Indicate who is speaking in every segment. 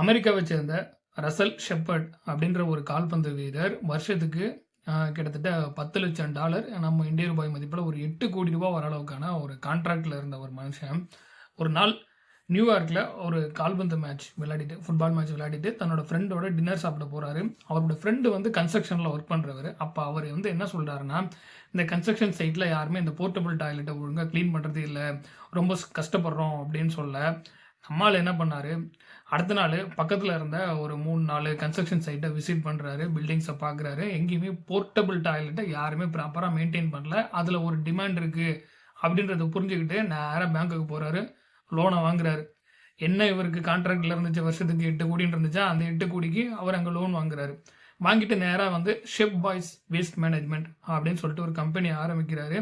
Speaker 1: அமெரிக்காவை சேர்ந்த Russell shepherd அப்படின்ற ஒரு கால்பந்து வீரர் வருஷத்துக்கு கிட்டத்தட்ட $10,00,000 நம்ம இந்திய ரூபாய் மதிப்பில் ஒரு 8 கோடி ரூபாய் வர அளவுக்கான ஒரு கான்ட்ராக்டில் இருந்த ஒரு மனுஷன் ஒரு நாள் நியூயார்க்கில் ஒரு கால்பந்து மேட்ச் விளையாடிட்டு ஃபுட்பால் மேட்ச் விளையாடிட்டு தன்னோட ஃப்ரெண்டோட டின்னர் சாப்பிட போகிறாரு. அவரோட ஃப்ரெண்டு வந்து கன்ஸ்ட்ரக்ஷனில் ஒர்க் பண்ணுறவர். அப்போ அவர் வந்து என்ன சொல்கிறாருன்னா, இந்த கன்ஸ்ட்ரக்ஷன் சைட்டில் யாருமே இந்த போர்ட்டபிள் டாய்லெட்டை ஒழுங்காக க்ளீன் பண்ணுறது இல்லை, ரொம்ப கஷ்டப்படுறோம் அப்படின்னு சொல்ல நம்மால் என்ன பண்ணார், அடுத்த நாள் பக்கத்தில் இருந்த ஒரு 3-4 கன்ஸ்ட்ரக்ஷன் சைட்டை விசிட் பண்ணுறாரு, பில்டிங்ஸை பார்க்குறாரு. எங்கேயுமே போர்ட்டபிள் டாய்லெட்டை யாருமே ப்ராப்பராக மெயின்டைன் பண்ணல, அதில் ஒரு டிமாண்ட் இருக்குது அப்படின்றத புரிஞ்சுக்கிட்டு நேராக பேங்க்குக்கு போகிறாரு, லோனை வாங்குறாரு. என்ன இவருக்கு கான்ட்ராக்டில் இருந்துச்சு வருஷத்துக்கு 8 கோடின்னு இருந்துச்சா, அந்த 8 கோடிக்கு அவர் அங்கே லோன் வாங்குறாரு. வாங்கிட்டு நேராக வந்து ஷெப் பாய்ஸ் வேஸ்ட் மேனேஜ்மெண்ட் அப்படின்னு சொல்லிட்டு ஒரு கம்பெனி ஆரம்பிக்கிறாரு.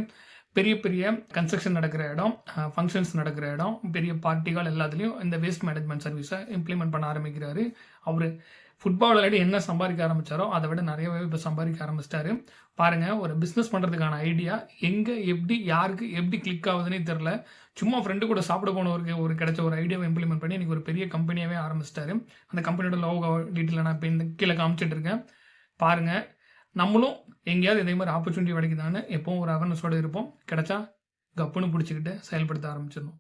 Speaker 1: பெரிய பெரிய கன்ஸ்ட்ரக்ஷன் நடக்கிற இடம், ஃபங்க்ஷன்ஸ் நடக்கிற இடம், பெரிய பார்ட்டிகள் எல்லாத்துலேயும் இந்த வேஸ்ட் மேனேஜ்மெண்ட் சர்வீஸை இம்ப்ளிமெண்ட் பண்ண ஆரம்பிக்கிறாரு. அவர் ஃபுட்பால் விளையாடி என்ன சம்பாதிக்க ஆரம்பித்தாரோ அதை விட நிறையவே இப்போ சம்பாதிக்க ஆரம்பிச்சிட்டாரு. பாருங்கள், ஒரு பிஸ்னஸ் பண்ணுறதுக்கான ஐடியா எங்கே எப்படி யாருக்கு எப்படி கிளிக் ஆகுதுன்னே தெரில. சும்மா ஃப்ரெண்டு கூட சாப்பிட போனவருக்கு ஒரு கிடைச்ச ஒரு ஐடியாவை இம்ப்ளிமெண்ட் பண்ணி இன்றைக்கி ஒரு பெரிய கம்பெனியாகவே ஆரம்பிச்சிட்டாரு. அந்த கம்பெனியோட லோகோ டீட்டெயில் நான் இப்போ இந்த கீழே காமிச்சிட்டு இருக்கேன். பாருங்கள், நம்மளும் எங்கேயாவது இதே மாதிரி ஆப்பர்ச்சுனிட்டி கிடைக்குதான்னு எப்போவும் ஒரு அவேர்னஸோடு இருப்போம். கிடைச்சா கப்புன்னு பிடிச்சிக்கிட்டு செயல்படுத்த ஆரம்பிச்சிடணும்.